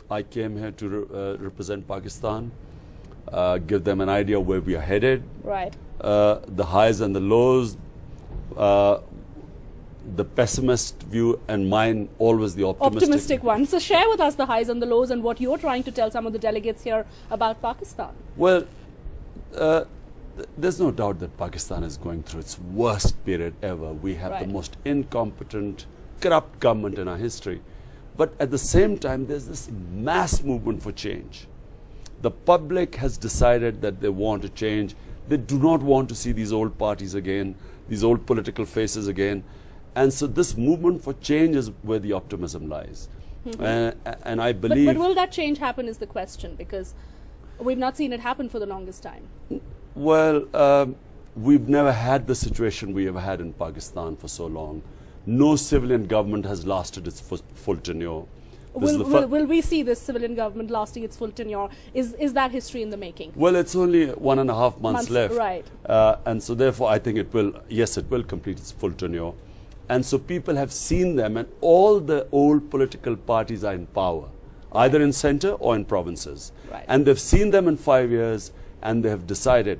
I came here to represent Pakistan, give them an idea where we are headed. Right. The highs and the lows, the pessimist view and mine, always the optimistic one. So share with us the highs and the lows and what you're trying to tell some of the delegates here about Pakistan. Well, there's no doubt that Pakistan is going through its worst period ever. We have the most incompetent, corrupt government in our history. But at the same time, there's this mass movement for change. The public has decided that they want to change. They do not want to see these old parties again, these old political faces again. And so this movement for change is where the optimism lies. And I believe... But will that change happen is the question, because we've not seen it happen for the longest time. Well, we've never had the situation we have had in Pakistan for so long. No civilian government has lasted its full tenure. Will we see this civilian government lasting its full tenure? Is that history in the making? Well, it's only 1.5 months left. Right. And so therefore I think it will, yes, it will complete its full tenure. And so people have seen them, and all the old political parties are in power, either in center or in provinces. Right. And they've seen them in 5 years, and they have decided,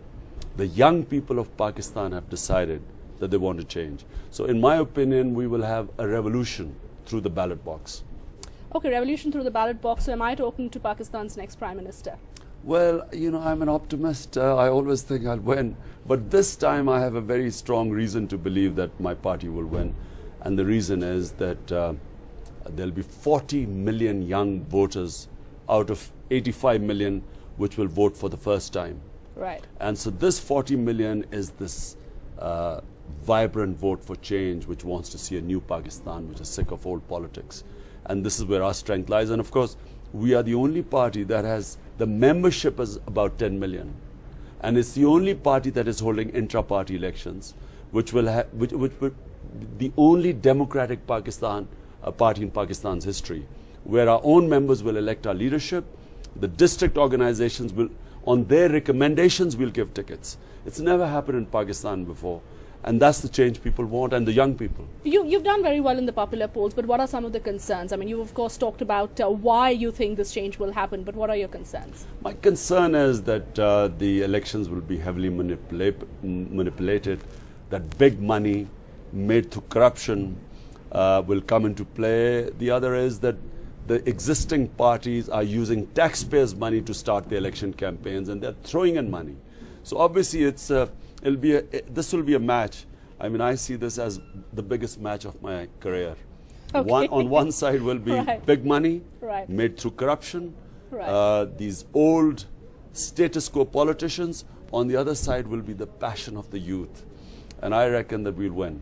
the young people of Pakistan have decided that they want to change. So in my opinion, we will have a revolution through the ballot box. Okay, revolution through the ballot box. So am I talking to Pakistan's next Prime Minister? Well, you know, I'm an optimist. I always think I'll win. But this time I have a very strong reason to believe that my party will win. And the reason is that there'll be 40 million young voters out of 85 million which will vote for the first time. Right. And so this 40 million is this vibrant vote for change, which wants to see a new Pakistan, which is sick of old politics. And this is where our strength lies. And of course, we are the only party that has, the membership is about 10 million. And it's the only party that is holding intra-party elections, which will be the only democratic Pakistan party in Pakistan's history, where our own members will elect our leadership. The district organizations will, on their recommendations, will give tickets. It's never happened in Pakistan before. And that's the change people want, and the young people. You've done very well in the popular polls, but what are some of the concerns? I mean, you of course talked about why you think this change will happen, but what are your concerns? My concern is that the elections will be heavily manipulated, that big money made through corruption will come into play. The other is that the existing parties are using taxpayers' money to start the election campaigns, and they're throwing in money. So obviously it's... this will be a match. I mean, I see this as the biggest match of my career. Okay. On one side will be big money made through corruption, these old status quo politicians. On the other side will be the passion of the youth. And I reckon that we'll win.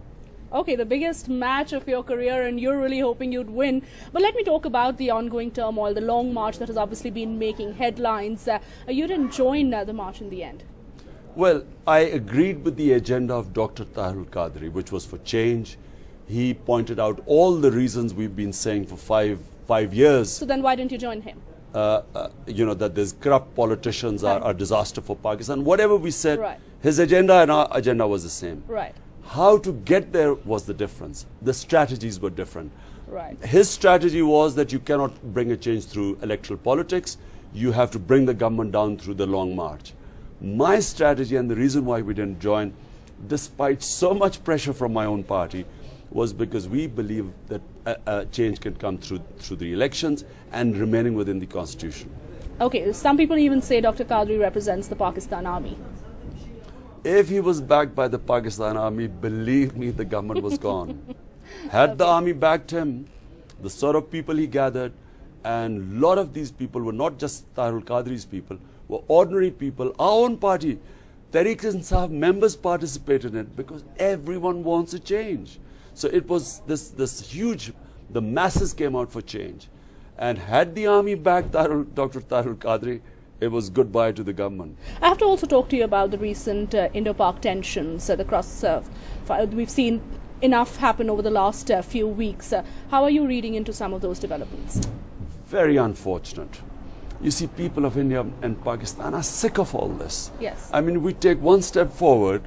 Okay, the biggest match of your career, and you're really hoping you'd win. But let me talk about the ongoing turmoil, the long march that has obviously been making headlines. You didn't join the march in the end. Well, I agreed with the agenda of Dr. Tahir-ul-Qadri, which was for change. He pointed out all the reasons we've been saying for five years. So then why didn't you join him? You know, that there's corrupt politicians are a disaster for Pakistan. Whatever we said, his agenda and our agenda was the same. Right. How to get there was the difference. The strategies were different. Right. His strategy was that you cannot bring a change through electoral politics. You have to bring the government down through the long march. My strategy, and the reason why we didn't join, despite so much pressure from my own party, was because we believe that change can come through the elections and remaining within the constitution. Okay, some people even say Dr. Qadri represents the Pakistan army. If he was backed by the Pakistan army, believe me, the government was gone. Had the army backed him, the sort of people he gathered, and a lot of these people were not just Tahir-ul-Qadri's people, were ordinary people. Our own party, Tehreek-e-Insaf members participated in it because everyone wants a change. So it was this huge, the masses came out for change. And had the army backed Dr. Tahir-ul-Qadri, it was goodbye to the government. I have to also talk to you about the recent Indo-Pak tensions, the cross. We've seen enough happen over the last few weeks. How are you reading into some of those developments? Very unfortunate. You see, people of India and Pakistan are sick of all this. Yes. I mean, we take one step forward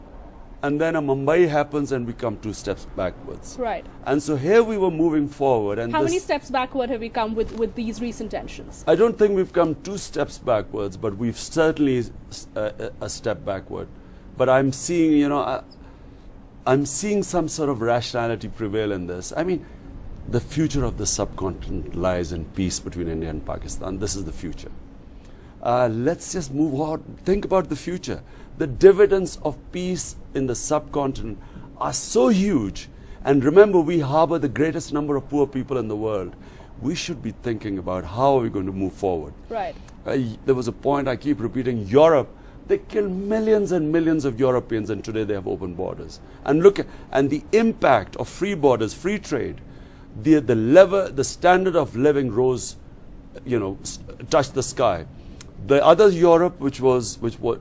and then a Mumbai happens and we come 2 steps backwards. Right. And so here we were moving forward. And how many steps backward have we come with these recent tensions? I don't think we've come 2 steps backwards, but we've certainly a step backward. But I'm seeing, you know, I'm seeing some sort of rationality prevail in this. I mean, the future of the subcontinent lies in peace between India and Pakistan. This is the future. Let's just move on. Think about the future. The dividends of peace in the subcontinent are so huge. And remember, we harbor the greatest number of poor people in the world. We should be thinking about how are we going to move forward. Right. There was a point I keep repeating, Europe. They killed millions and millions of Europeans, and today they have open borders. And look at, and the impact of free borders, free trade, the standard of living rose, you know, touched the sky. The other Europe, which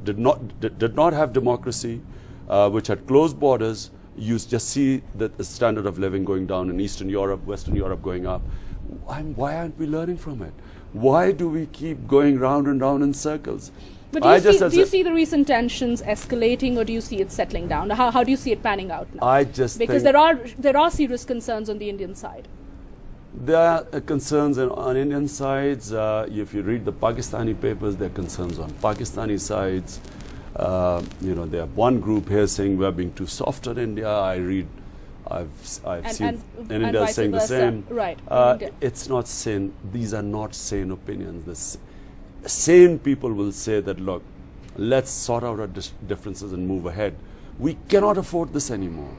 did not have democracy, which had closed borders, you just see the standard of living going down in Eastern Europe, Western Europe going up. Why aren't we learning from it? Why do we keep going round and round in circles? But do you see the recent tensions escalating, or do you see it settling down? How do you see it panning out now? Because there are serious concerns on the Indian side. There are concerns on Indian sides. If you read the Pakistani papers, there are concerns on Pakistani sides. You know, there are one group here saying we are being too soft on India. I've seen India saying the same. Right. It's not sane. These are not sane opinions. Sane people will say that, look, let's sort out our differences and move ahead. We cannot afford this anymore.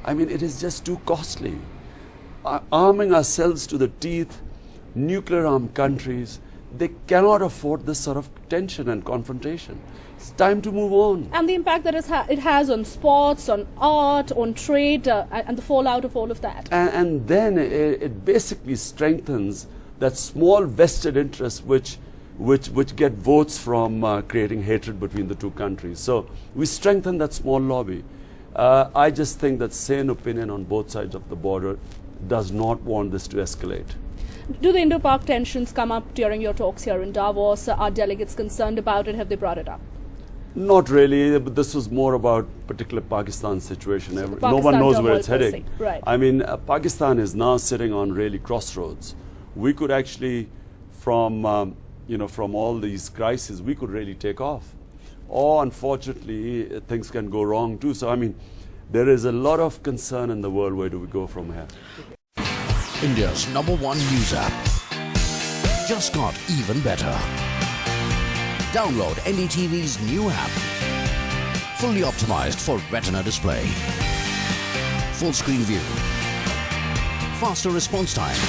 I mean, it is just too costly. Arming ourselves to the teeth, nuclear armed countries, they cannot afford this sort of tension and confrontation. It's time to move on. And the impact that it has on sports, on art, on trade, and the fallout of all of that. And then it basically strengthens that small vested interest which get votes from creating hatred between the 2 countries. So we strengthen that small lobby. I just think that sane opinion on both sides of the border does not want this to escalate. Do the Indo-Pak tensions come up during your talks here in Davos? Are delegates concerned about it? Have they brought it up? Not really, but this was more about particular Pakistan situation. So no one knows where it's heading. Right. I mean, Pakistan is now sitting on really crossroads. We could actually, from all these crises, we could really take off. Or unfortunately, things can go wrong too. So I mean, there is a lot of concern in the world. Where do we go from here? India's #1 news app just got even better. Download NDTV's new app. Fully optimized for retina display. Full screen view. Faster response time.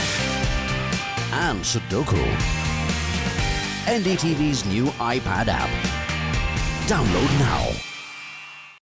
And Sudoku. NDTV's new iPad app. Download now.